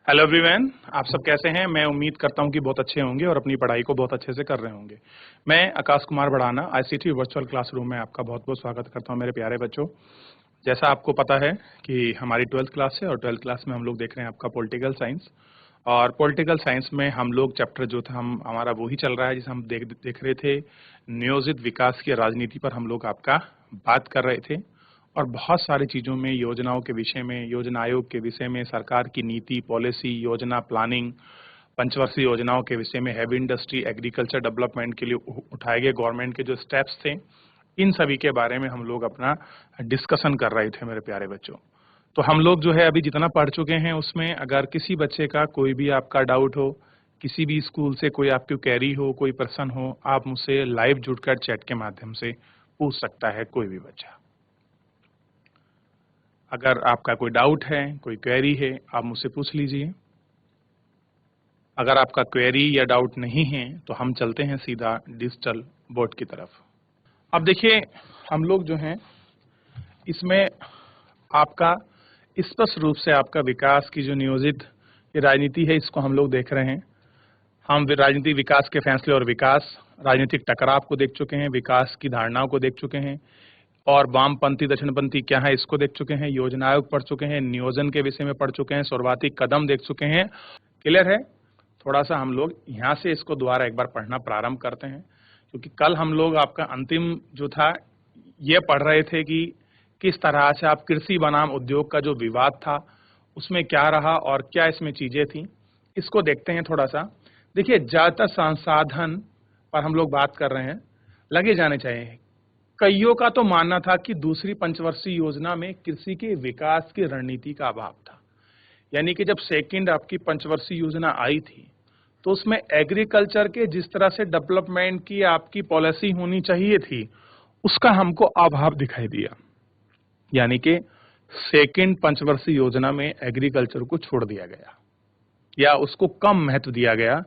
Hello everyone, आप सब कैसे हैं। मैं उम्मीद करता हूं कि बहुत अच्छे होंगे और अपनी पढ़ाई को बहुत अच्छे से कर रहे होंगे। मैं Akash Kumar Bhadana ICT virtual classroom में आपका बहुत बहुत स्वागत करता हूं मेरे प्यारे बच्चों। जैसा आपको पता है कि हमारी 12th क्लास है और 12th क्लास में हम लोग देख रहे हैं आपका पॉलिटिकल साइंस। और पॉलिटिकल साइंस में हम लोग चैप्टर जो था हमारा वही चल रहा है जिसे हम देख रहे थे। नियोजित विकास की राजनीति पर हम लोग आपका बात कर रहे थे और बहुत सारी चीज़ों में, योजनाओं के विषय में, योजना आयोग के विषय में, सरकार की नीति, पॉलिसी, योजना, प्लानिंग, पंचवर्षीय योजनाओं के विषय में, हैवी इंडस्ट्री, एग्रीकल्चर डेवलपमेंट के लिए उठाए गए गवर्नमेंट के जो स्टेप्स थे, इन सभी के बारे में हम लोग अपना डिस्कशन कर रहे थे मेरे प्यारे बच्चों। तो हम लोग जो है अभी जितना पढ़ चुके हैं उसमें अगर किसी बच्चे का कोई भी आपका डाउट हो, किसी भी स्कूल से कोई आपकी क्वेरी हो, कोई प्रश्न हो, आप मुझसे लाइव जुड़कर चैट के माध्यम से पूछ सकता है कोई भी बच्चा। अगर आपका कोई डाउट है, कोई क्वेरी है, आप मुझसे पूछ लीजिए। अगर आपका क्वेरी या डाउट नहीं है तो हम चलते हैं सीधा डिजिटल बोर्ड की तरफ। अब देखिए, हम लोग जो हैं इसमें आपका स्पष्ट रूप से आपका विकास की जो नियोजित राजनीति है इसको हम लोग देख रहे हैं। हम राजनीतिक विकास के फैसले और विकास, राजनीतिक टकराव को देख चुके हैं, विकास की धारणाओं को देख चुके हैं और वामपंथी दक्षिणपंथी क्या है इसको देख चुके हैं, योजना आयोग पढ़ चुके हैं, नियोजन के विषय में पढ़ चुके हैं, शुरुआती कदम देख चुके हैं। क्लियर है? थोड़ा सा हम लोग यहाँ से इसको दोबारा एक बार पढ़ना प्रारंभ करते हैं, क्योंकि कल हम लोग आपका अंतिम जो था ये पढ़ रहे थे कि किस तरह से आप कृषि बनाम उद्योग का जो विवाद था उसमें क्या रहा और क्या इसमें चीजें थी, इसको देखते हैं थोड़ा सा। देखिए, ज्यादातर संसाधन पर हम लोग बात कर रहे हैं लगे जाने चाहिए। कईयों का तो मानना था कि दूसरी पंचवर्षीय योजना में कृषि के विकास की रणनीति का अभाव था। यानी कि जब सेकंड आपकी पंचवर्षीय योजना आई थी तो उसमें एग्रीकल्चर के जिस तरह से डेवलपमेंट की आपकी पॉलिसी होनी चाहिए थी उसका हमको अभाव दिखाई दिया। यानी कि सेकंड पंचवर्षीय योजना में एग्रीकल्चर को छोड़ दिया गया या उसको कम महत्व दिया गया,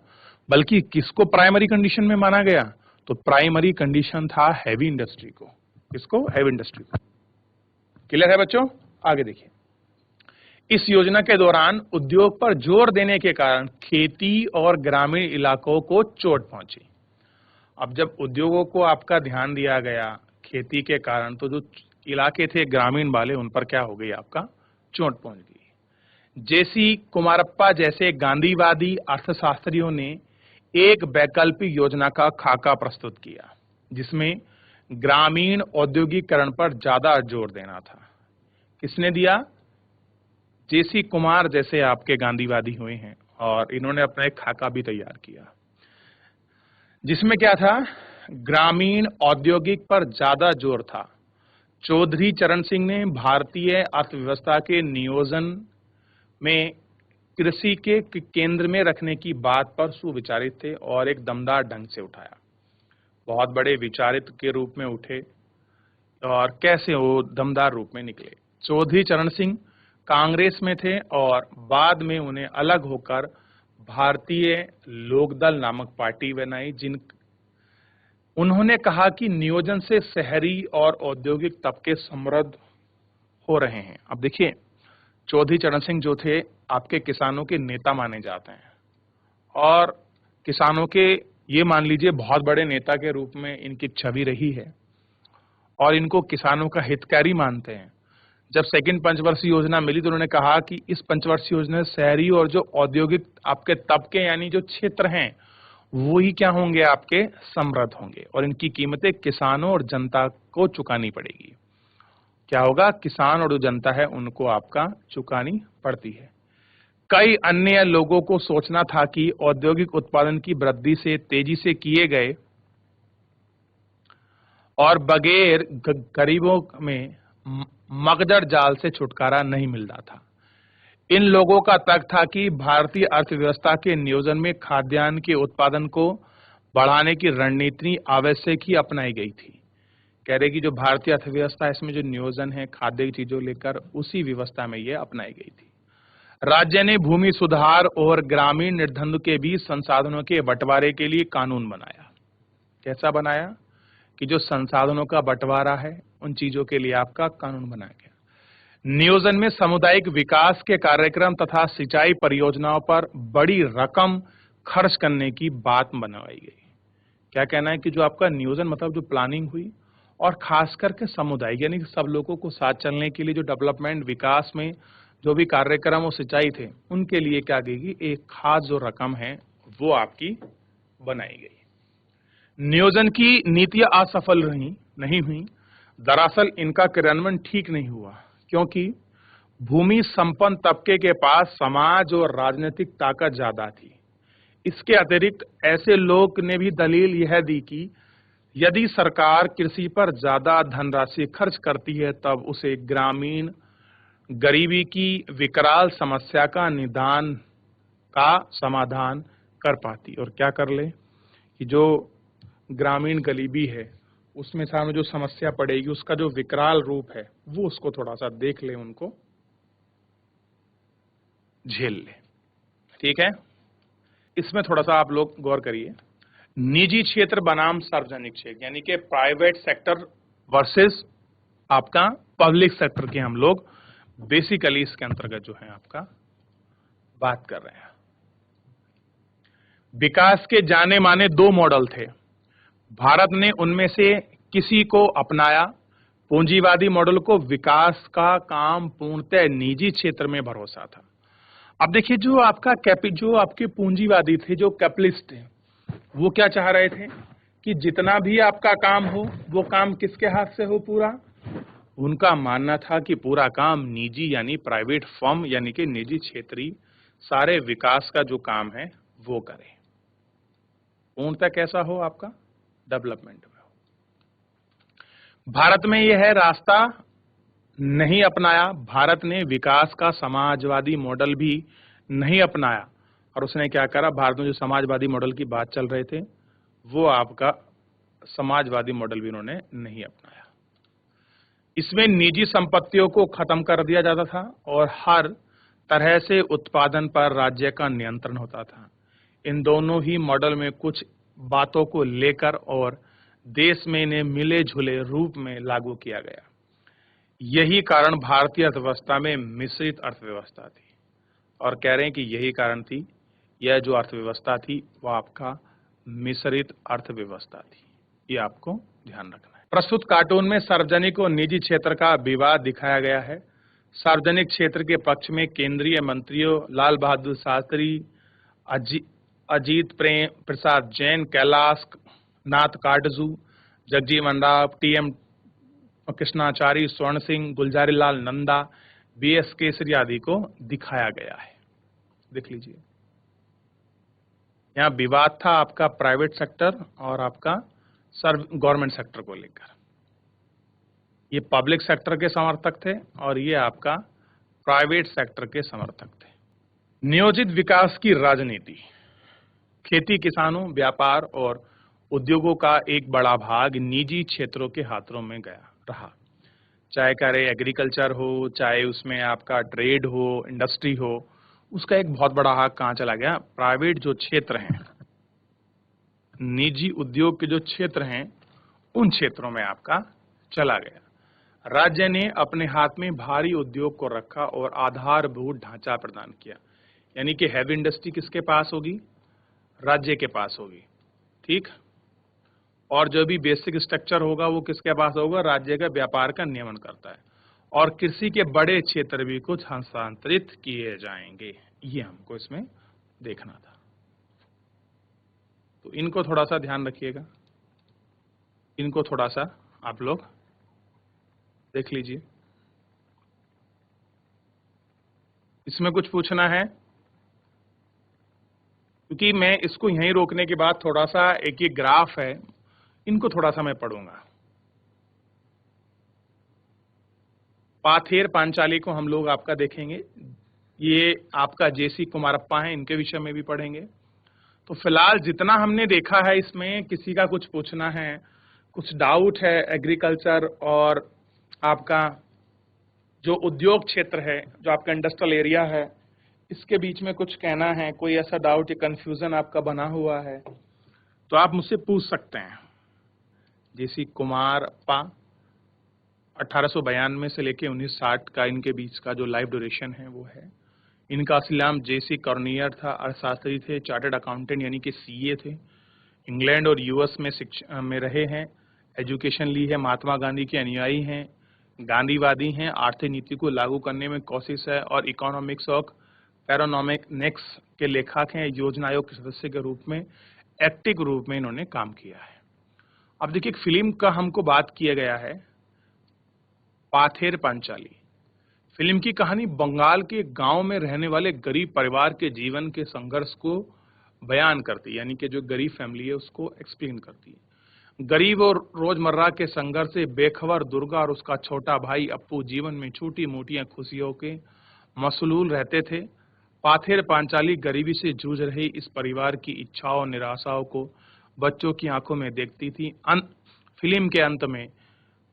बल्कि किसको प्राइमरी कंडीशन में माना गया? तो प्राइमरी कंडीशन था हैवी इंडस्ट्री को। किसको? हैवी इंडस्ट्री को। क्लियर है बच्चों? आगे देखिए, इस योजना के दौरान उद्योग पर जोर देने के कारण खेती और ग्रामीण इलाकों को चोट पहुंची। अब जब उद्योगों को आपका ध्यान दिया गया खेती के कारण, तो जो इलाके थे ग्रामीण वाले उन पर क्या हो गई? आपका चोट पहुंच गई। जेसी कुमारप्पा जैसे गांधीवादी अर्थशास्त्रियों ने एक वैकल्पिक योजना का खाका प्रस्तुत किया जिसमें ग्रामीण औद्योगिकरण पर ज्यादा जोर देना था। किसने दिया? जेसी कुमार जैसे आपके गांधीवादी हुए हैं और इन्होंने अपना एक खाका भी तैयार किया जिसमें क्या था? ग्रामीण औद्योगिक पर ज्यादा जोर था। चौधरी चरण सिंह ने भारतीय अर्थव्यवस्था के नियोजन में कृषि के केंद्र में रखने की बात पर सुविचारित थे और एक दमदार ढंग से उठाया। बहुत बड़े विचारित के रूप में उठे और कैसे वो दमदार रूप में निकले। चौधरी चरण सिंह कांग्रेस में थे और बाद में उन्हें अलग होकर भारतीय लोकदल नामक पार्टी बनाई। उन्होंने कहा कि नियोजन से शहरी और औद्योगिक तबके समृद्ध हो रहे हैं। अब देखिए, चौधरी चरण सिंह जो थे आपके किसानों के नेता माने जाते हैं और किसानों के, ये मान लीजिए, बहुत बड़े नेता के रूप में इनकी छवि रही है और इनको किसानों का हितकारी मानते हैं। जब सेकंड पंचवर्षीय योजना मिली तो उन्होंने कहा कि इस पंचवर्षीय योजना से शहरी और जो औद्योगिक आपके तबके यानी जो क्षेत्र हैं वो ही क्या होंगे? आपके समृद्ध होंगे और इनकी कीमतें किसानों और जनता को चुकानी पड़ेगी। क्या होगा? किसान और जो जनता है उनको आपका चुकानी पड़ती है। कई अन्य लोगों को सोचना था कि औद्योगिक उत्पादन की वृद्धि से तेजी से किए गए और बगैर गरीबों में मगजर जाल से छुटकारा नहीं मिलता था। इन लोगों का तर्क था कि भारतीय अर्थव्यवस्था के नियोजन में खाद्यान्न के उत्पादन को बढ़ाने की रणनीति आवश्यक ही अपनाई गई थी। कह रहे कि जो भारतीय अर्थव्यवस्था है इसमें जो नियोजन है खाद्य की चीजों लेकर, उसी व्यवस्था में यह अपनाई गई थी। राज्य ने भूमि सुधार और ग्रामीण निर्धन के बीच संसाधनों के बंटवारे के लिए कानून बनाया। कैसा बनाया? कि जो संसाधनों का बंटवारा है उन चीजों के लिए आपका कानून बनाया गया। नियोजन में सामुदायिक विकास के कार्यक्रम तथा सिंचाई परियोजनाओं पर बड़ी रकम खर्च करने की बात बनवाई गई। क्या कहना है कि जो आपका नियोजन मतलब जो प्लानिंग हुई और खास करके सामुदायिक यानी कि सब लोगों को साथ चलने के लिए जो डेवलपमेंट विकास में जो भी कार्यक्रम और सिंचाई थे उनके लिए क्या गई एक खास जो रकम है वो आपकी बनाई गई। नियोजन की नीतियां असफल रही नहीं हुई। दरअसल इनका क्रियान्वयन ठीक नहीं हुआ क्योंकि भूमि संपन्न तबके के पास समाज और राजनीतिक ताकत ज्यादा थी। इसके अतिरिक्त ऐसे लोग ने भी दलील यह दी कि यदि सरकार कृषि पर ज्यादा धनराशि खर्च करती है तब उसे ग्रामीण गरीबी की विकराल समस्या का निदान का समाधान कर पाती। और क्या कर ले कि जो ग्रामीण गरीबी है उसमें सामने जो समस्या पड़ेगी उसका जो विकराल रूप है वो उसको थोड़ा सा देख ले, उनको झेल ले। ठीक है, इसमें थोड़ा सा आप लोग गौर करिए। निजी क्षेत्र बनाम सार्वजनिक क्षेत्र यानी कि प्राइवेट सेक्टर वर्सेस आपका पब्लिक सेक्टर के हम लोग बेसिकली इसके अंतर्गत जो है आपका बात कर रहे हैं। विकास के जाने माने दो मॉडल थे। भारत ने उनमें से किसी को अपनाया। पूंजीवादी मॉडल को विकास का काम पूर्णतः निजी क्षेत्र में भरोसा था। अब देखिए जो आपके पूंजीवादी थे, जो कैपिटलिस्ट थे, वो क्या चाह रहे थे कि जितना भी आपका काम हो वो काम किसके हाथ से हो पूरा। उनका मानना था कि पूरा काम निजी यानी प्राइवेट फर्म यानी कि निजी क्षेत्रीय सारे विकास का जो काम है वो करे। पूर्णतः कैसा हो आपका डेवलपमेंट में हो। भारत में यह रास्ता नहीं अपनाया। भारत ने विकास का समाजवादी मॉडल भी नहीं अपनाया। और उसने क्या करा, भारत में जो समाजवादी मॉडल की बात चल रहे थे वो आपका समाजवादी मॉडल भी उन्होंने नहीं अपनाया। इसमें निजी संपत्तियों को खत्म कर दिया जाता था और हर तरह से उत्पादन पर राज्य का नियंत्रण होता था। इन दोनों ही मॉडल में कुछ बातों को लेकर और देश में इन्हें मिले जुले रूप में लागू किया गया। यही कारण भारतीय अर्थव्यवस्था में मिश्रित अर्थव्यवस्था थी। और कह रहे हैं कि यही कारण थी, यह जो अर्थव्यवस्था थी वो आपका मिश्रित अर्थव्यवस्था थी। ये आपको ध्यान रखना है। प्रस्तुत कार्टून में सार्वजनिक और निजी क्षेत्र का विवाद दिखाया गया है। सार्वजनिक क्षेत्र के पक्ष में केंद्रीय मंत्रियों लाल बहादुर शास्त्री, अजीत प्रेम प्रसाद जैन, कैलाश नाथ काटजू, जगजीवन राम, टी.एम. कृष्णाचारी, स्वर्ण सिंह, गुलजारीलाल नंदा, बी.एस. केसरी आदि को दिखाया गया है। देख लीजिए, यहाँ विवाद था आपका प्राइवेट सेक्टर और आपका गवर्नमेंट सेक्टर को लेकर। ये पब्लिक सेक्टर के समर्थक थे और ये आपका प्राइवेट सेक्टर के समर्थक थे। नियोजित विकास की राजनीति। खेती, किसानों, व्यापार और उद्योगों का एक बड़ा भाग निजी क्षेत्रों के हाथों में गया रहा। चाहे करे एग्रीकल्चर हो, चाहे उसमें आपका ट्रेड हो, इंडस्ट्री हो, उसका एक बहुत बड़ा भाग कहाँ चला गया, प्राइवेट जो क्षेत्र हैं, निजी उद्योग के जो क्षेत्र हैं उन क्षेत्रों में आपका चला गया। राज्य ने अपने हाथ में भारी उद्योग को रखा और आधारभूत ढांचा प्रदान किया। यानी कि हैवी इंडस्ट्री किसके पास होगी, राज्य के पास होगी। ठीक, और जो भी बेसिक स्ट्रक्चर होगा वो किसके पास होगा, राज्य का व्यापार का नियमन करता है। और कृषि के बड़े क्षेत्र भी कुछ हस्तांतरित किए जाएंगे, ये हमको इसमें देखना था। तो इनको थोड़ा सा ध्यान रखिएगा, इनको थोड़ा सा आप लोग देख लीजिए। इसमें कुछ पूछना है, क्योंकि मैं इसको यहीं रोकने के बाद थोड़ा सा एक ये ग्राफ है, इनको थोड़ा सा मैं पढ़ूंगा। पाथेर पांचाली को हम लोग आपका देखेंगे। ये आपका जेसी कुमारप्पा है, इनके विषय में भी पढ़ेंगे। तो फिलहाल जितना हमने देखा है इसमें किसी का कुछ पूछना है, कुछ डाउट है एग्रीकल्चर और आपका जो उद्योग क्षेत्र है, जो आपका इंडस्ट्रियल एरिया है, इसके बीच में कुछ कहना है, कोई ऐसा डाउट या कंफ्यूजन आपका बना हुआ है तो आप मुझसे पूछ सकते हैं। जेसी कुमारप्पा 1892 से लेके 1960 का इनके बीच का जो लाइफ ड्यूरेशन है वो है। इनका असली नाम जेसी कॉर्नियर था, अर्थशास्त्री थे, चार्टर्ड अकाउंटेंट यानी कि सीए थे। इंग्लैंड और यूएस में शिक्षा में रहे हैं, एजुकेशन ली है, महात्मा गांधी के अनुयायी हैं, गांधीवादी हैं, आर्थिक नीति को लागू करने में कोशिश है और इकोनॉमिक्स और पैरोनॉमिक्स के लेखक हैं। योजना आयोग के सदस्य के रूप में एक्टिव रूप में इन्होंने काम किया है। अब देखिए, एक फिल्म का हमको बात किया गया है, पाथेर पांचाली। फिल्म की कहानी बंगाल के गांव में रहने वाले गरीब परिवार के जीवन के संघर्ष को बयान करती है, यानी कि जो गरीब फैमिली है उसको एक्सप्लेन करती है। गरीब और रोजमर्रा के संघर्ष से बेखबर दुर्गा और उसका छोटा भाई अप्पू जीवन में छोटी मोटियां खुशियों के मशलूल रहते थे। पाथेर पांचाली गरीबी से जूझ रही इस परिवार की इच्छाओं और निराशाओं को बच्चों की आंखों में देखती थी। फिल्म के अंत में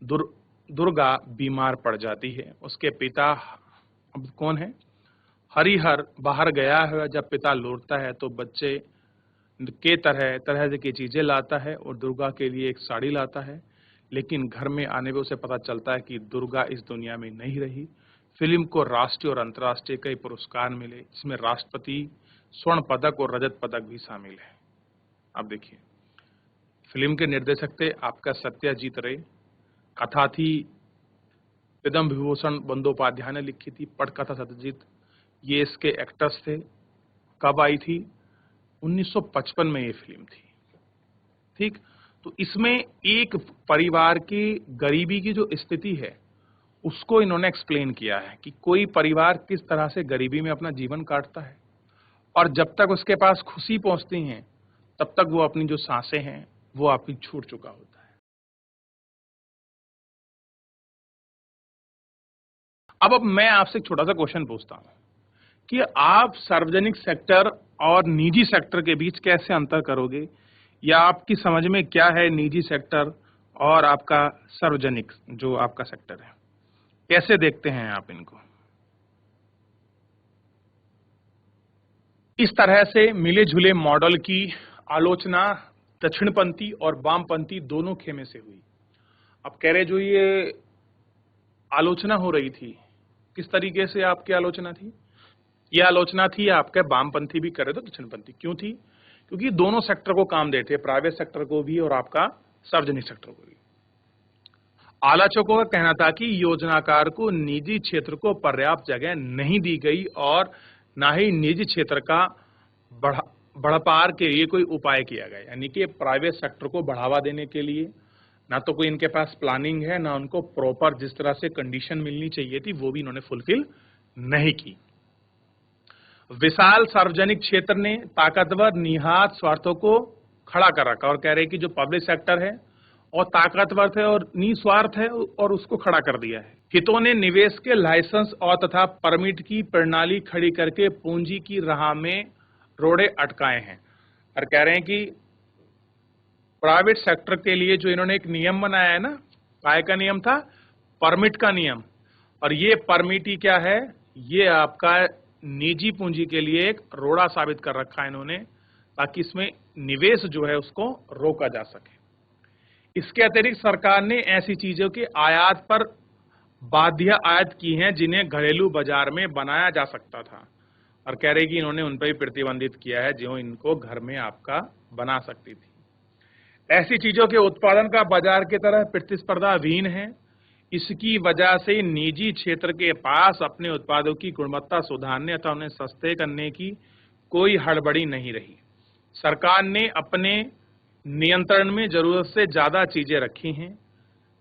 दुर्गा बीमार पड़ जाती है। उसके पिता, अब कौन है, हरिहर बाहर गया है। जब पिता लौटता है तो बच्चे के तरह तरह की चीजें लाता है और दुर्गा के लिए एक साड़ी लाता है, लेकिन घर में आने पर उसे पता चलता है कि दुर्गा इस दुनिया में नहीं रही। फिल्म को राष्ट्रीय और अंतर्राष्ट्रीय कई पुरस्कार मिले, इसमें राष्ट्रपति स्वर्ण पदक और रजत पदक भी शामिल है। अब देखिए, फिल्म के निर्देशक थे आपका सत्यजीत रे, कथा थी पद्म विभूषण बंदोपाध्याय ने लिखी थी, पटकथा सत्यजीत, ये इसके एक्टर्स थे। कब आई थी? 1955 में ये फिल्म थी। ठीक, तो इसमें एक परिवार की गरीबी की जो स्थिति है उसको इन्होंने एक्सप्लेन किया है कि कोई परिवार किस तरह से गरीबी में अपना जीवन काटता है और जब तक उसके पास खुशी पहुंचती हैं तब तक वो अपनी जो सांसें हैं वो आपकी छूट चुका होता है। अब मैं आपसे एक छोटा सा क्वेश्चन पूछता हूं कि आप सार्वजनिक सेक्टर और निजी सेक्टर के बीच कैसे अंतर करोगे, या आपकी समझ में क्या है निजी सेक्टर और आपका सार्वजनिक जो आपका सेक्टर है, कैसे देखते हैं आप इनको? इस तरह से मिले जुले मॉडल की आलोचना दक्षिणपंथी और वामपंथी दोनों खेमे से हुई। अब कह रहे जो ये आलोचना हो रही थी, किस तरीके से आपकी आलोचना थी? ये आलोचना थी आपके वामपंथी भी कर रहे थे, दक्षिणपंथी क्यों थी? क्योंकि दोनों सेक्टर को काम देते, प्राइवेट सेक्टर को भी और आपका सार्वजनिक सेक्टर को भी। आलोचकों का कहना था कि योजनाकार को निजी क्षेत्र को पर्याप्त जगह नहीं दी गई और ना ही निजी क्षेत्र का बढ़पार के लिए कोई उपाय किया गया, यानी कि प्राइवेट सेक्टर को बढ़ावा देने के लिए ना तो कोई इनके पास प्लानिंग है, ना उनको प्रॉपर जिस तरह से कंडीशन मिलनी चाहिए थी वो भी इन्होंने फुलफिल नहीं की। विशाल सार्वजनिक क्षेत्र ने ताकतवर निहित स्वार्थों को खड़ा कर रखा और कह रहे कि जो पब्लिक सेक्टर है और ताकतवर थे और निस्वार्थ है और उसको खड़ा कर दिया है। हितों ने निवेश के लाइसेंस और तथा परमिट की प्रणाली खड़ी करके पूंजी की राह में रोड़े अटकाए हैं और कह रहे हैं कि प्राइवेट सेक्टर के लिए जो इन्होंने एक नियम बनाया है ना, काय का नियम था? परमिट का नियम। और ये परमिट ही क्या है? ये आपका निजी पूंजी के लिए एक रोड़ा साबित कर रखा है इन्होंने, ताकि इसमें निवेश जो है उसको रोका जा सके। इसके अतिरिक्त सरकार ने ऐसी चीजों के आयात पर बाध्य आयात की हैं जिन्हें घरेलू बाजार में बनाया जा सकता था, और कह रहे कि इन्होंने उन पर भी प्रतिबंधित किया है जो इनको घर में आपका बना सकती थी। ऐसी चीजों के उत्पादन का बाजार की तरह प्रतिस्पर्धाहीन है। इसकी वजह से निजी क्षेत्र के पास अपने उत्पादों की गुणवत्ता सुधारने अथवा उन्हें सस्ते करने की कोई हड़बड़ी नहीं रही। सरकार ने अपने नियंत्रण में जरूरत से ज्यादा चीजें रखी हैं,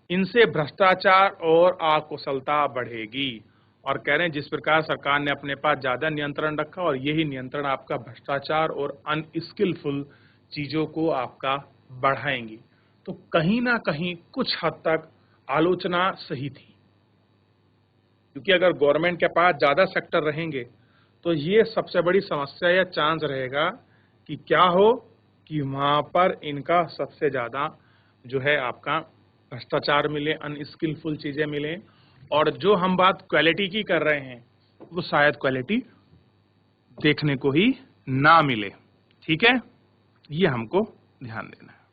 इनसे भ्रष्टाचार और अकुशलता बढ़ेगी। और कह रहे हैं जिस प्रकार सरकार ने अपने पास ज्यादा नियंत्रण रखा और यही नियंत्रण आपका भ्रष्टाचार और अनस्किलफुल चीजों को आपका बढ़ाएंगी। तो कहीं ना कहीं कुछ हद तक आलोचना सही थी, क्योंकि अगर गवर्नमेंट के पास ज्यादा सेक्टर रहेंगे तो ये सबसे बड़ी समस्या या चांस रहेगा कि क्या हो कि वहां पर इनका सबसे ज्यादा जो है आपका भ्रष्टाचार मिले, अनस्किलफुल चीजें मिले, और जो हम बात क्वालिटी की कर रहे हैं वो शायद क्वालिटी देखने को ही ना मिले। ठीक है, ये हमको ध्यान देना है।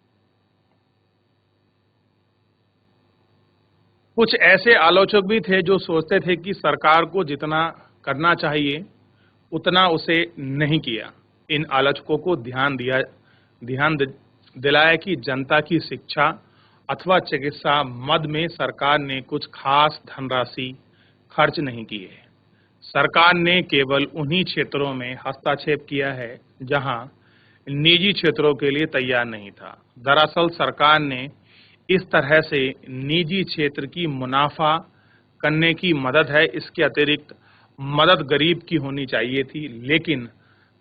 कुछ ऐसे आलोचक भी थे जो सोचते थे कि सरकार को जितना करना चाहिए उतना उसे नहीं किया। इन आलोचकों को दिलाया कि जनता की शिक्षा अथवा चिकित्सा मद में सरकार ने कुछ खास धनराशि खर्च नहीं की है। सरकार ने केवल उन्हीं क्षेत्रों में हस्तक्षेप किया है जहां निजी क्षेत्रों के लिए तैयार नहीं था। दरअसल सरकार ने इस तरह से निजी क्षेत्र की मुनाफा करने की मदद है, इसके अतिरिक्त मदद गरीब की होनी चाहिए थी, लेकिन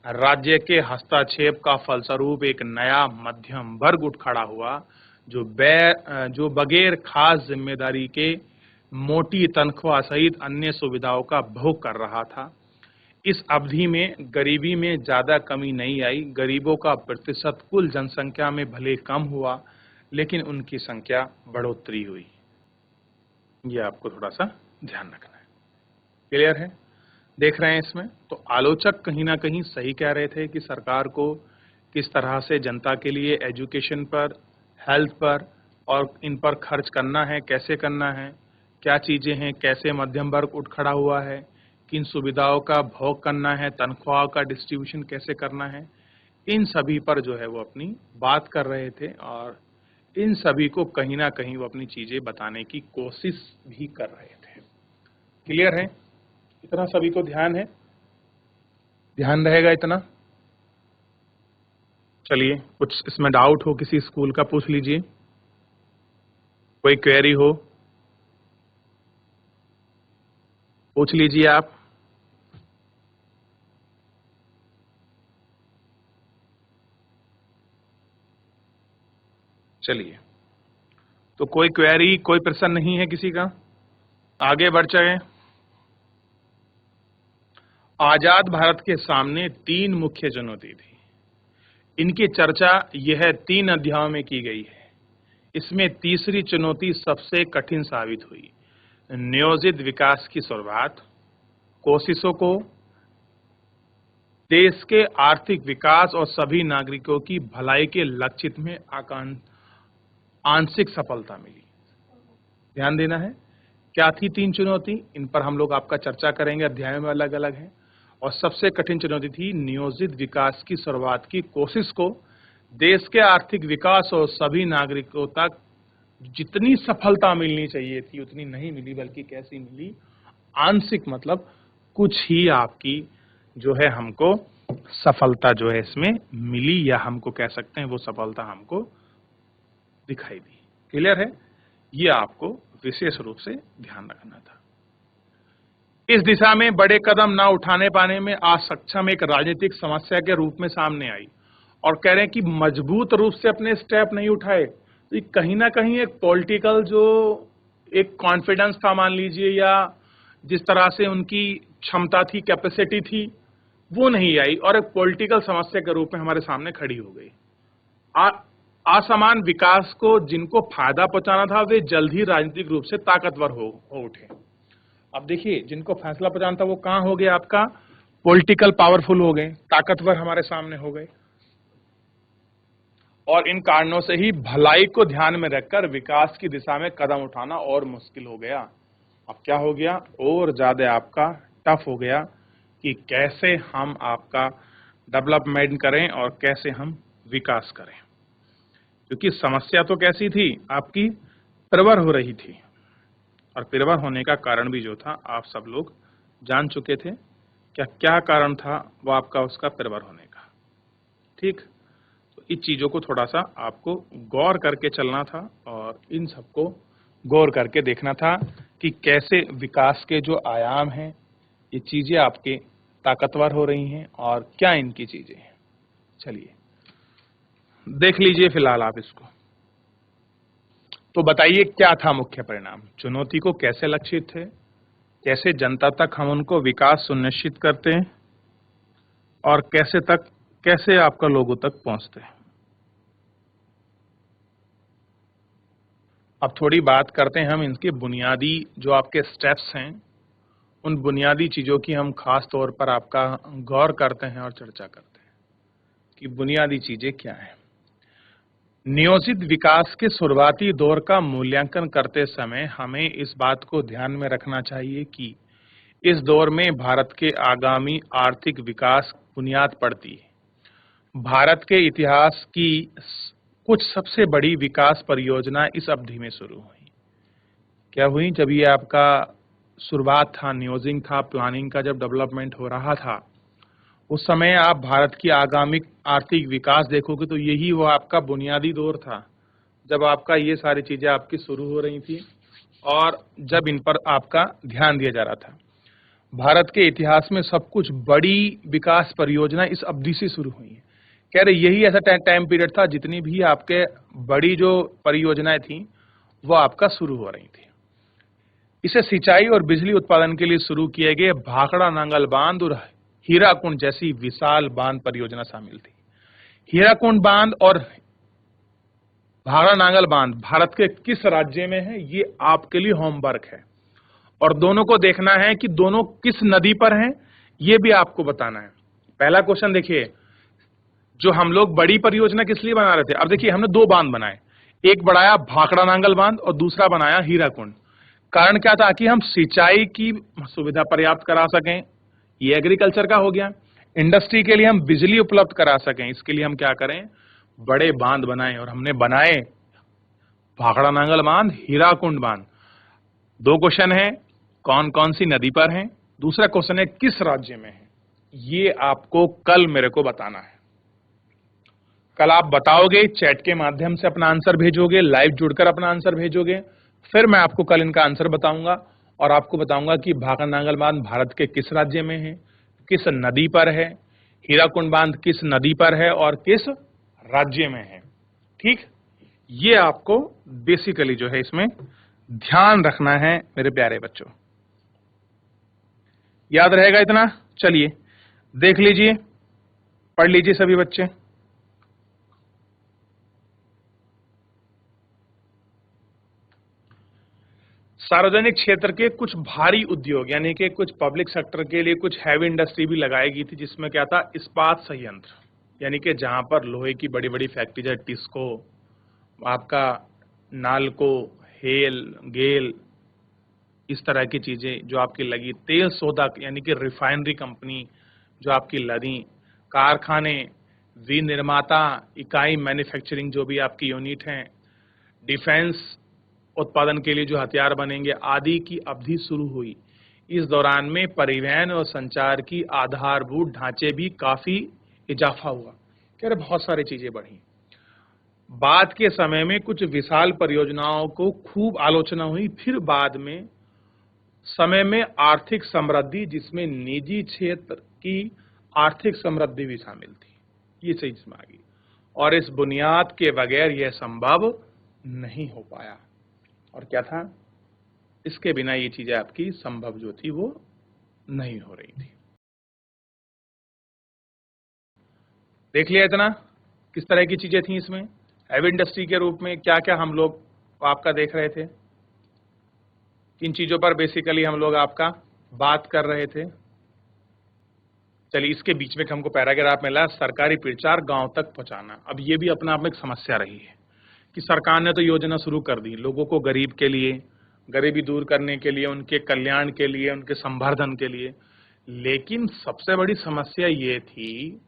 राज्य के हस्तक्षेप का फलस्वरूप एक नया मध्यम वर्ग उठ खड़ा हुआ जो बगैर खास जिम्मेदारी के मोटी तनख्वाह सहित अन्य सुविधाओं का भोग कर रहा था। इस अवधि में गरीबी में ज्यादा कमी नहीं आई। गरीबों का प्रतिशत कुल जनसंख्या में भले कम हुआ, लेकिन उनकी संख्या बढ़ोतरी हुई। ये आपको थोड़ा सा ध्यान रखना है। क्लियर है? देख रहे हैं इसमें? तो आलोचक कहीं ना कहीं सही कह रहे थे कि सरकार को किस तरह से जनता के लिए एजुकेशन पर, हेल्थ पर और इन पर खर्च करना है, कैसे करना है, क्या चीजें हैं, कैसे मध्यम वर्ग उठ खड़ा हुआ है, किन सुविधाओं का भोग करना है, तनख्वाह का डिस्ट्रीब्यूशन कैसे करना है, इन सभी पर जो है वो अपनी बात कर रहे थे और इन सभी को कहीं ना कहीं वो अपनी चीजें बताने की कोशिश भी कर रहे थे। क्लियर है? इतना सभी को ध्यान है? ध्यान रहेगा इतना? चलिए, कुछ इसमें डाउट हो किसी स्कूल का पूछ लीजिए, कोई क्वेरी हो पूछ लीजिए आप। चलिए, तो कोई क्वेरी, कोई प्रश्न नहीं है किसी का? आगे बढ़ चले। आजाद भारत के सामने 3 मुख्य चुनौती थी। इनकी चर्चा यह 3 अध्यायों में की गई है। इसमें तीसरी चुनौती सबसे कठिन साबित हुई। नियोजित विकास की शुरुआत, कोशिशों को देश के आर्थिक विकास और सभी नागरिकों की भलाई के लक्षित में आंशिक सफलता मिली। ध्यान देना है, क्या थी 3 चुनौती? इन पर हम लोग आपका चर्चा करेंगे, अध्यायों में अलग अलग है। और सबसे कठिन चुनौती थी नियोजित विकास की शुरुआत की कोशिश को देश के आर्थिक विकास और सभी नागरिकों तक जितनी सफलता मिलनी चाहिए थी उतनी नहीं मिली, बल्कि कैसी मिली? आंशिक, मतलब कुछ ही आपकी जो है हमको सफलता जो है इसमें मिली, या हमको कह सकते हैं वो सफलता हमको दिखाई दी। क्लियर है? ये आपको विशेष रूप से ध्यान रखना था। इस दिशा में बड़े कदम ना उठाने पाने में असक्षम एक राजनीतिक समस्या के रूप में सामने आई, और कह रहे हैं कि मजबूत रूप से अपने स्टेप नहीं उठाए, तो ये कहीं ना कहीं एक पॉलिटिकल जो एक कॉन्फिडेंस था मान लीजिए, या जिस तरह से उनकी क्षमता थी, कैपेसिटी थी, वो नहीं आई और एक पॉलिटिकल समस्या के रूप में हमारे सामने खड़ी हो गई। असमान विकास को जिनको फायदा पहुंचाना था वे जल्द ही राजनीतिक रूप से ताकतवर हो उठे। अब देखिए, जिनको फैसला पहुंचाना था वो कहां हो गए? आपका पॉलिटिकल पावरफुल हो गए, ताकतवर हमारे सामने हो गए, और इन कारणों से ही भलाई को ध्यान में रखकर विकास की दिशा में कदम उठाना और मुश्किल हो गया। अब क्या हो गया? और ज्यादा आपका टफ हो गया कि कैसे हम आपका डेवलपमेंट करें और कैसे हम विकास करें, क्योंकि समस्या तो कैसी थी आपकी? प्रवर हो रही थी, और प्रवर होने का कारण भी जो था आप सब लोग जान चुके थे। क्या कारण था वो आपका उसका प्रवर होने का? ठीक, तो इस चीजों को थोड़ा सा आपको गौर करके चलना था और इन सबको गौर करके देखना था कि कैसे विकास के जो आयाम हैं ये चीजें आपके ताकतवर हो रही हैं और क्या इनकी चीजें हैं। चलिए देख लीजिए फिलहाल आप इसको। तो बताइए क्या था मुख्य परिणाम? चुनौती को कैसे लक्षित थे, कैसे जनता तक हम उनको विकास सुनिश्चित करते हैं, और कैसे आपका लोगों तक पहुंचते हैं। अब थोड़ी बात करते हैं हम इनके बुनियादी जो आपके स्टेप्स हैं, उन बुनियादी चीजों की हम खास तौर पर आपका गौर करते हैं और चर्चा करते हैं कि बुनियादी चीजें क्या हैं। नियोजित विकास के शुरुआती दौर का मूल्यांकन करते समय हमें इस बात को ध्यान में रखना चाहिए कि इस दौर में भारत के आगामी आर्थिक विकास बुनियाद पड़ती है। भारत के इतिहास की कुछ सबसे बड़ी विकास परियोजना इस अवधि में शुरू हुई। क्या हुई? जब ये आपका शुरुआत था, नियोजिंग था, प्लानिंग का जब डेवलपमेंट हो रहा था, उस समय आप भारत की आगामी आर्थिक विकास देखोगे तो यही वो आपका बुनियादी दौर था, जब आपका ये सारी चीजें आपकी शुरू हो रही थी और जब इन पर आपका ध्यान दिया जा रहा था। भारत के इतिहास में सब कुछ बड़ी विकास परियोजना इस अवधि से शुरू हुई है। कह रहे यही ऐसा टाइम पीरियड था जितनी भी आपके बड़ी जो परियोजनाएं थी वो आपका शुरू हो रही थी। इसे सिंचाई और बिजली उत्पादन के लिए शुरू किए गए भाखड़ा नांगल बांध और हीराकुंड जैसी विशाल बांध परियोजना शामिल थी। हीराकुंड बांध और भाखड़ा नांगल बांध भारत के किस राज्य में है, ये आपके लिए होमवर्क है और दोनों को देखना है कि दोनों किस नदी पर हैं, ये भी आपको बताना है। पहला क्वेश्चन देखिए, जो हम लोग बड़ी परियोजना किस लिए बना रहे थे। अब देखिए हमने दो बांध बनाए, एक बनाया भाखड़ा नांगल बांध और दूसरा बनाया हीराकुंड। कारण क्या था? कि हम सिंचाई की सुविधा पर्याप्त करा सकें, ये एग्रीकल्चर का हो गया। इंडस्ट्री के लिए हम बिजली उपलब्ध करा सकें, इसके लिए हम क्या करें, बड़े बांध बनाए और हमने बनाए भाखड़ा नांगल बांध, हीराकुंड बांध। दो क्वेश्चन है, कौन कौन सी नदी पर है, दूसरा क्वेश्चन है किस राज्य में है। ये आपको कल मेरे को बताना है। कल आप बताओगे, चैट के माध्यम से अपना आंसर भेजोगे, लाइव जुड़कर अपना आंसर भेजोगे, फिर मैं आपको कल इनका आंसर बताऊंगा और आपको बताऊंगा कि भाखड़ा नांगल बांध भारत के किस राज्य में है, किस नदी पर है, हीराकुंड बांध किस नदी पर है और किस राज्य में है। ठीक, ये आपको बेसिकली जो है इसमें ध्यान रखना है मेरे प्यारे बच्चों। याद रहेगा इतना? चलिए देख लीजिए, पढ़ लीजिए सभी बच्चे। सार्वजनिक क्षेत्र के कुछ भारी उद्योग यानी कि कुछ पब्लिक सेक्टर के लिए कुछ हैवी इंडस्ट्री भी लगाई गई थी, जिसमें क्या था, इस्पात संयंत्र यानी कि जहां पर लोहे की बड़ी बड़ी फैक्ट्री है, टिस्को, आपका नालको, हेल, गेल, इस तरह की चीजें जो आपकी लगी, तेल शोधक यानी कि रिफाइनरी कंपनी जो आपकी लगी, कारखाने, विनिर्माता इकाई मैन्युफैक्चरिंग जो भी आपकी यूनिट हैं, डिफेंस उत्पादन के लिए जो हथियार बनेंगे आदि की अवधि शुरू हुई। इस दौरान में परिवहन और संचार की आधारभूत ढांचे भी काफी इजाफा हुआ। कह रहे बहुत सारी चीजें बढ़ी। बाद के समय में कुछ विशाल परियोजनाओं को खूब आलोचना हुई, फिर बाद में समय में आर्थिक समृद्धि जिसमें निजी क्षेत्र की आर्थिक समृद्धि भी शामिल थी, ये चीज इसमें आ गई और इस बुनियाद के बगैर यह संभव नहीं हो पाया। और क्या था, इसके बिना ये चीजें आपकी संभव जो थी वो नहीं हो रही थी। देख लिया इतना, किस तरह की चीजें थी इसमें। हैवी इंडस्ट्री के रूप में क्या क्या हम लोग आपका देख रहे थे, किन चीजों पर बेसिकली हम लोग आपका बात कर रहे थे। चलिए, इसके बीच में हमको पैराग्राफ मिला, सरकारी प्रचार गांव तक पहुंचाना। अब ये भी अपना आप में एक समस्या रही है कि सरकार ने तो योजना शुरू कर दी लोगों को गरीब के लिए, गरीबी दूर करने के लिए, उनके कल्याण के लिए, उनके संवर्धन के लिए, लेकिन सबसे बड़ी समस्या ये थी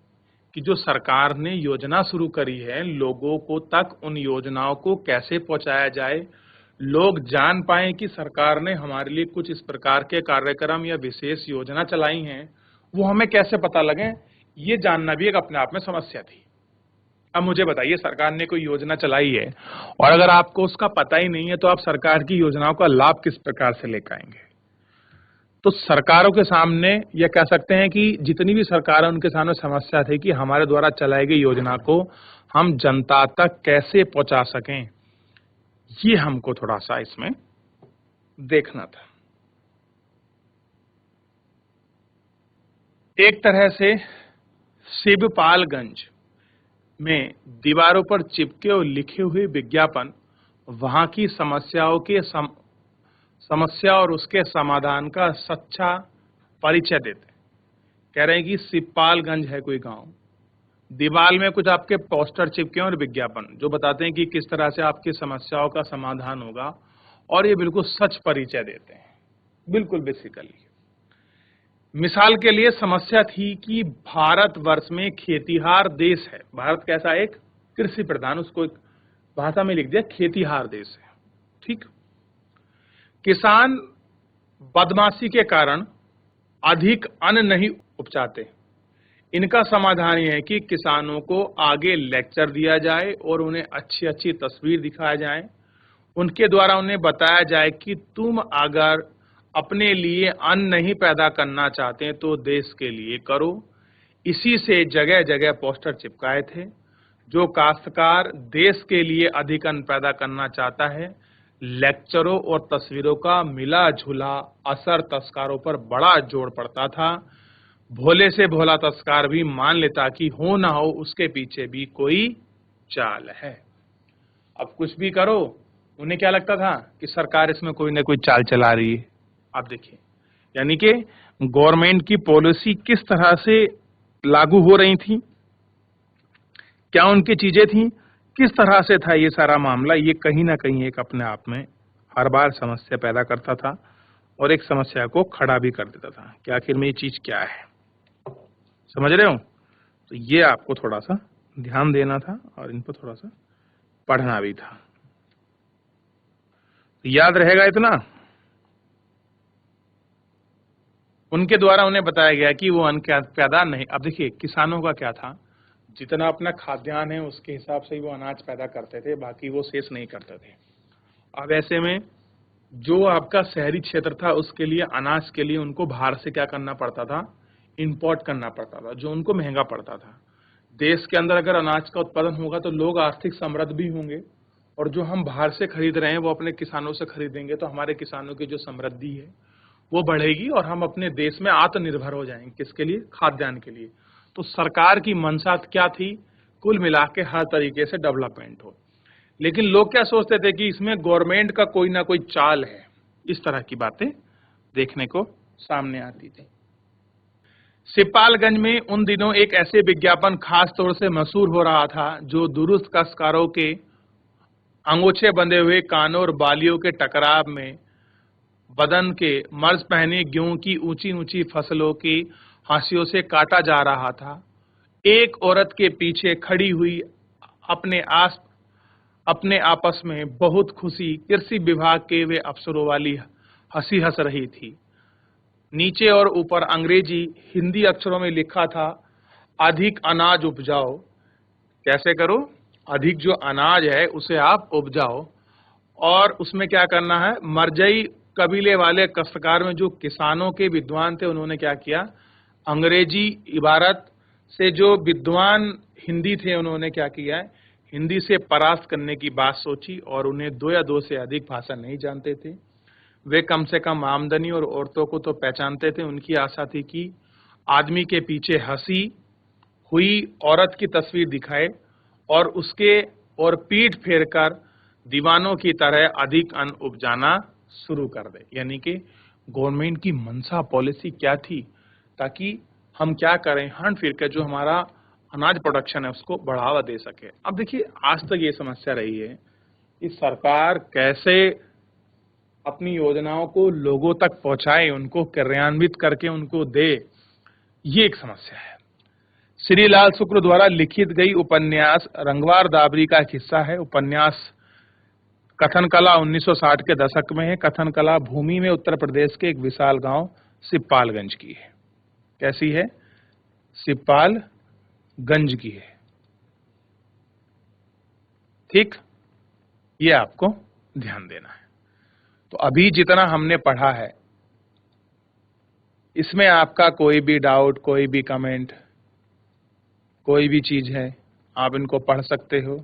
कि जो सरकार ने योजना शुरू करी है, लोगों को तक उन योजनाओं को कैसे पहुंचाया जाए, लोग जान पाए कि सरकार ने हमारे लिए कुछ इस प्रकार के कार्यक्रम या विशेष योजना चलाई हैं, वो हमें कैसे पता लगे, ये जानना भी एक अपने आप में समस्या थी। अब मुझे बताइए, सरकार ने कोई योजना चलाई है और अगर आपको उसका पता ही नहीं है तो आप सरकार की योजनाओं का लाभ किस प्रकार से लेकर आएंगे। तो सरकारों के सामने, या कह सकते हैं कि जितनी भी सरकार है उनके सामने समस्या थी कि हमारे द्वारा चलाई गई योजना को हम जनता तक कैसे पहुंचा सकें, ये हमको थोड़ा सा इसमें देखना था। एक तरह से शिवपालगंज में दीवारों पर चिपके और लिखे हुए विज्ञापन वहां की समस्या और उसके समाधान का सच्चा परिचय देते। कह रहे हैं कि शिवपालगंज है कोई गांव, दीवार में कुछ आपके पोस्टर चिपके हैं और विज्ञापन जो बताते हैं कि किस तरह से आपकी समस्याओं का समाधान होगा, और ये बिल्कुल सच परिचय देते हैं, बिल्कुल बेसिकली। मिसाल के लिए समस्या थी कि भारतवर्ष में खेतीहार देश है। भारत कैसा, एक कृषि प्रधान, उसको एक भाषा में लिख दिया खेतीहार देश है, ठीक। किसान बदमाशी के कारण अधिक अन्न नहीं उपजाते। इनका समाधान यह है कि किसानों को आगे लेक्चर दिया जाए और उन्हें अच्छी अच्छी तस्वीर दिखाया जाए। उनके द्वारा उन्हें बताया जाए कि तुम अगर अपने लिए अन्न नहीं पैदा करना चाहते तो देश के लिए करो। इसी से जगह जगह पोस्टर चिपकाए थे। जो काश्तकार देश के लिए अधिक अन्न पैदा करना चाहता है, लेक्चरों और तस्वीरों का मिला जुला असर तस्कारों पर बड़ा जोर पड़ता था। भोले से भोला तस्कार भी मान लेता कि हो ना हो उसके पीछे भी कोई चाल है। अब कुछ भी करो, उन्हें क्या लगता था कि सरकार इसमें कोई ना कोई चाल चला रही है। आप देखिए, यानी कि गवर्नमेंट की पॉलिसी किस तरह से लागू हो रही थी, क्या उनकी चीजें थी, किस तरह से था ये सारा मामला। ये कहीं ना कहीं एक अपने आप में हर बार समस्या पैदा करता था और एक समस्या को खड़ा भी कर देता था कि आखिर में ये चीज क्या है। समझ रहे हो? तो ये आपको थोड़ा सा ध्यान देना था और इन पर थोड़ा सा पढ़ना भी था। याद रहेगा इतना? उनके द्वारा उन्हें बताया गया कि वो अन्न पैदा नहीं। अब देखिए, किसानों का क्या था, जितना अपना खाद्यान्न है उसके हिसाब से ही वो अनाज पैदा करते थे, बाकी वो शेष नहीं करते थे। अब ऐसे में जो आपका शहरी क्षेत्र था उसके लिए अनाज के लिए उनको बाहर से क्या करना पड़ता था, इंपोर्ट करना पड़ता था, जो उनको महंगा पड़ता था। देश के अंदर अगर अनाज का उत्पादन होगा तो लोग आर्थिक समृद्ध भी होंगे, और जो हम बाहर से खरीद रहे हैं वो अपने किसानों से खरीदेंगे तो हमारे किसानों की जो समृद्धि है वो बढ़ेगी और हम अपने देश में आत्मनिर्भर हो जाएंगे। किसके लिए? खाद्यान्न के लिए। तो सरकार की मंशा क्या थी? कुल मिला के हर तरीके से डेवलपमेंट हो। लेकिन लोग क्या सोचते थे कि इसमें गवर्नमेंट का कोई ना कोई चाल है। इस तरह की बातें देखने को सामने आती थी। सिपालगंज में उन दिनों एक ऐसे विज्ञापन खास तौर से मशहूर हो रहा था जो दुरुस्त काश्तकारों के अंगोछे बंधे हुए कानों और बालियों के टकराव में बदन के मर्ज पहने गेहूं की ऊंची ऊंची फसलों की हाशियों से काटा जा रहा था। एक औरत के पीछे खड़ी हुई अपने आपस में बहुत खुशी कृषि विभाग के वे अफसरों वाली हंसी हंस रही थी। नीचे और ऊपर अंग्रेजी हिंदी अक्षरों में लिखा था, अधिक अनाज उपजाओ। कैसे करो? अधिक जो अनाज है उसे आप उपजाओ। और उसमें क्या करना है, मरजई कबीले वाले काश्तकार में जो किसानों के विद्वान थे उन्होंने क्या किया, अंग्रेजी इबारत से जो विद्वान हिंदी थे उन्होंने क्या किया है, हिंदी से परास्त करने की बात सोची। और उन्हें 2 या 2 से अधिक भाषा नहीं जानते थे। वे कम से कम आमदनी और औरतों को तो पहचानते थे। उनकी आशा थी कि आदमी के पीछे हंसी हुई औरत की तस्वीर दिखाए और उसके और पीठ फेरकर दीवानों की तरह अधिक अन्न उपजाना शुरू कर दे। यानी कि गवर्नमेंट की मंशा पॉलिसी क्या थी, ताकि हम क्या करें, हट फिर के जो हमारा अनाज प्रोडक्शन है उसको बढ़ावा दे सके। अब देखिए, आज तक ये समस्या रही है कि सरकार कैसे अपनी योजनाओं को लोगों तक पहुंचाए, उनको क्रियान्वित करके उनको दे, ये एक समस्या है। श्री लाल शुक्ल द्वारा लिखित गई उपन्यास रंगवार दाबरी का एक हिस्सा है। उपन्यास कथन कला 1960 के दशक में है। कथन कला भूमि में उत्तर प्रदेश के एक विशाल गांव सिपालगंज की है। कैसी है? सिपालगंज की है। ठीक, ये आपको ध्यान देना है। तो अभी जितना हमने पढ़ा है इसमें आपका कोई भी डाउट, कोई भी कमेंट, कोई भी चीज है, आप इनको पढ़ सकते हो,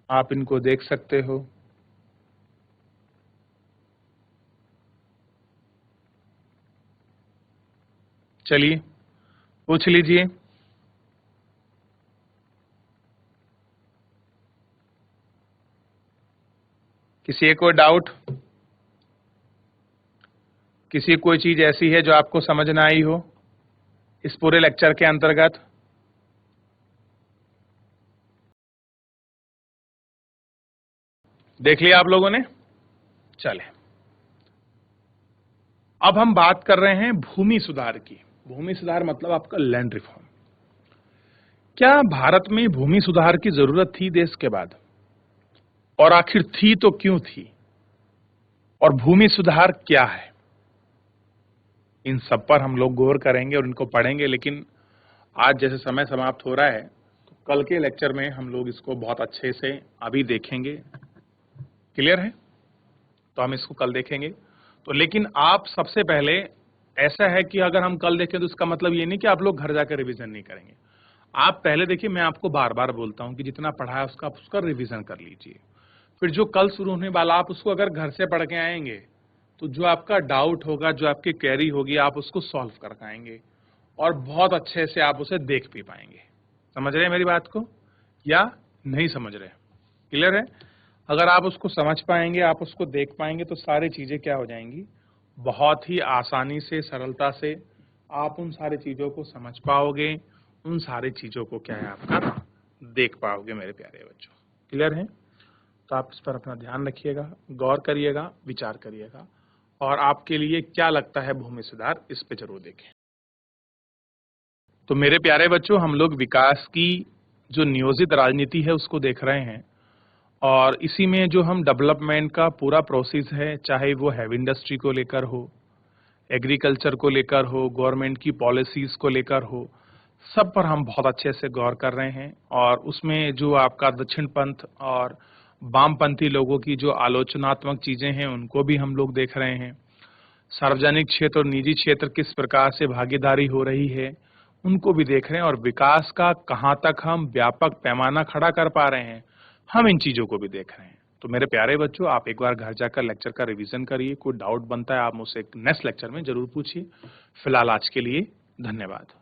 आप इनको देख सकते हो। चलिए पूछ लीजिए। किसी को डाउट, किसी कोई चीज ऐसी है जो आपको समझ ना आई हो इस पूरे लेक्चर के अंतर्गत? देख लिया आप लोगों ने? चले, अब हम बात कर रहे हैं भूमि सुधार की। भूमि सुधार मतलब आपका लैंड रिफॉर्म। क्या भारत में भूमि सुधार की जरूरत थी देश के बाद? और आखिर थी तो क्यों थी? और भूमि सुधार क्या है? इन सब पर हम लोग गौर करेंगे और इनको पढ़ेंगे, लेकिन आज जैसे समय समाप्त हो रहा है तो कल के लेक्चर में हम लोग इसको बहुत अच्छे से अभी देखेंगे। क्लियर है? तो हम इसको कल देखेंगे। तो लेकिन आप सबसे पहले, ऐसा है कि अगर हम कल देखें तो इसका मतलब ये नहीं कि आप लोग घर जाकर रिवीजन नहीं करेंगे। आप पहले देखिए, मैं आपको बार बार बोलता हूं कि जितना पढ़ा है उसका रिवीजन कर लीजिए। फिर जो कल शुरू होने वाला, आप उसको अगर घर से पढ़ के आएंगे तो जो आपका डाउट होगा, जो आपकी क्वेरी होगी, आप उसको सॉल्व कर पाएंगे और बहुत अच्छे से आप उसे देख भी पाएंगे। समझ रहे हैं मेरी बात को या नहीं समझ रहे? क्लियर है? अगर आप उसको समझ पाएंगे, आप उसको देख पाएंगे तो सारी चीजें क्या हो जाएंगी, बहुत ही आसानी से, सरलता से आप उन सारी चीजों को समझ पाओगे, उन सारी चीजों को क्या है आपका देख पाओगे मेरे प्यारे बच्चों। क्लियर है? तो आप इस पर अपना ध्यान रखिएगा, गौर करिएगा, विचार करिएगा, और आपके लिए क्या लगता है भूमि सुधार, इस पे जरूर देखें। तो मेरे प्यारे बच्चों, हम लोग विकास की जो नियोजित राजनीति है उसको देख रहे हैं, और इसी में जो हम डेवलपमेंट का पूरा प्रोसेस है, चाहे वो हैवी इंडस्ट्री को लेकर हो, एग्रीकल्चर को लेकर हो, गवर्नमेंट की पॉलिसीज को लेकर हो, सब पर हम बहुत अच्छे से गौर कर रहे हैं। और उसमें जो आपका दक्षिण पंथ और वामपंथी लोगों की जो आलोचनात्मक चीजें हैं उनको भी हम लोग देख रहे हैं। सार्वजनिक क्षेत्र और निजी क्षेत्र किस प्रकार से भागीदारी हो रही है उनको भी देख रहे हैं, और विकास का कहां तक हम व्यापक पैमाना खड़ा कर पा रहे हैं, हम इन चीजों को भी देख रहे हैं। तो मेरे प्यारे बच्चों, आप एक बार घर जाकर लेक्चर का रिवीजन करिए। कोई डाउट बनता है आप मुझसे नेक्स्ट लेक्चर में जरूर पूछिए। फिलहाल आज के लिए धन्यवाद।